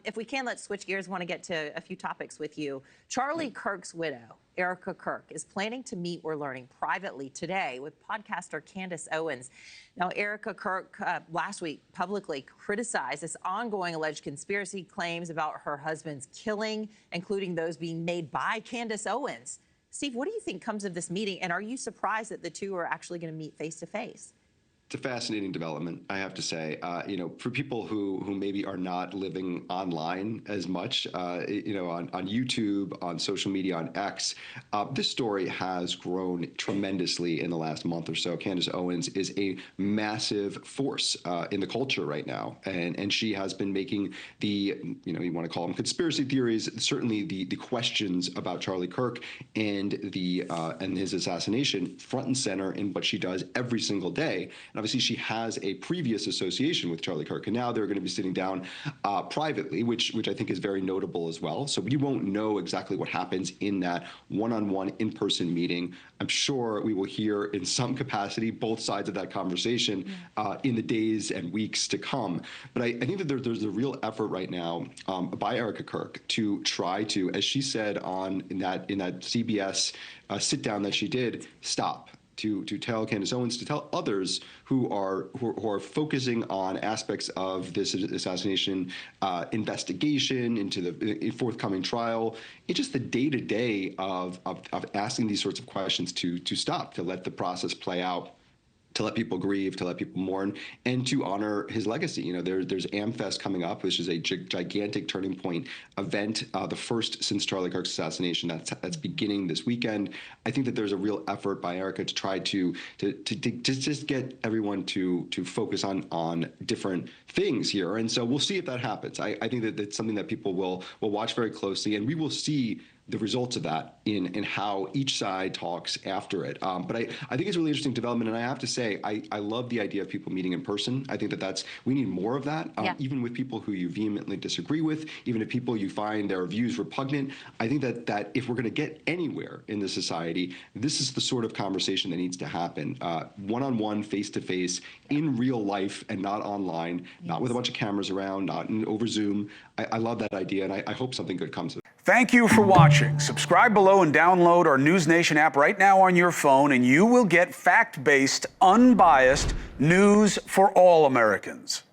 If we can, let's switch gears. I want to get to a few topics with you. Charlie Kirk's widow, Erika Kirk, is planning to meet, we're learning, privately today with podcaster Candace Owens. Now, Erika Kirk last week publicly criticized this ongoing alleged conspiracy claims about her husband's killing, including those being made by Candace Owens. Steve, what do you think comes of this meeting, and are you surprised that the two are actually going to meet face-to-face? It's a fascinating development, I have to say. For people who maybe are not living online as much, on YouTube, on social media, on X, this story has grown tremendously in the last month or so. Candace Owens is a massive force in the culture right now, and she has been making the, you want to call them conspiracy theories, certainly the questions about Charlie Kirk and his assassination front and center in what she does every single day. And obviously, she has a previous association with Charlie Kirk, and now they're going to be sitting down privately, which I think is very notable as well. So we won't know exactly what happens in that one-on-one, in-person meeting. I'm sure we will hear in some capacity both sides of that conversation in the days and weeks to come. But I think that there's a real effort right now by Erika Kirk to try to, as she said in that CBS sit down that she did, stop. To tell Candace Owens, to tell others who are focusing on aspects of this assassination investigation into the forthcoming trial, it's just the day-to-day of asking these sorts of questions to stop, to let the process play out, to let people grieve, to let people mourn, and to honor his legacy. There's AmFest coming up, which is a gigantic turning point event, the first since Charlie Kirk's assassination. That's beginning this weekend. I think that there's a real effort by Erika to try to just get everyone to focus on different things here, and so we'll see if that happens. I think that that's something that people will watch very closely, and we will see the results of that in how each side talks after it. But I think it's a really interesting development, and I have to say, I love the idea of people meeting in person. I think that we need more of that, even with people who you vehemently disagree with, even if people you find their views repugnant. I think that if we're going to get anywhere in this society, this is the sort of conversation that needs to happen, one-on-one, face-to-face, in real life, and not online, not with a bunch of cameras around, not over Zoom. I love that idea, and I hope something good comes of it. Thank you for watching. Subscribe below and download our NewsNation app right now on your phone, and you will get fact-based, unbiased news for all Americans.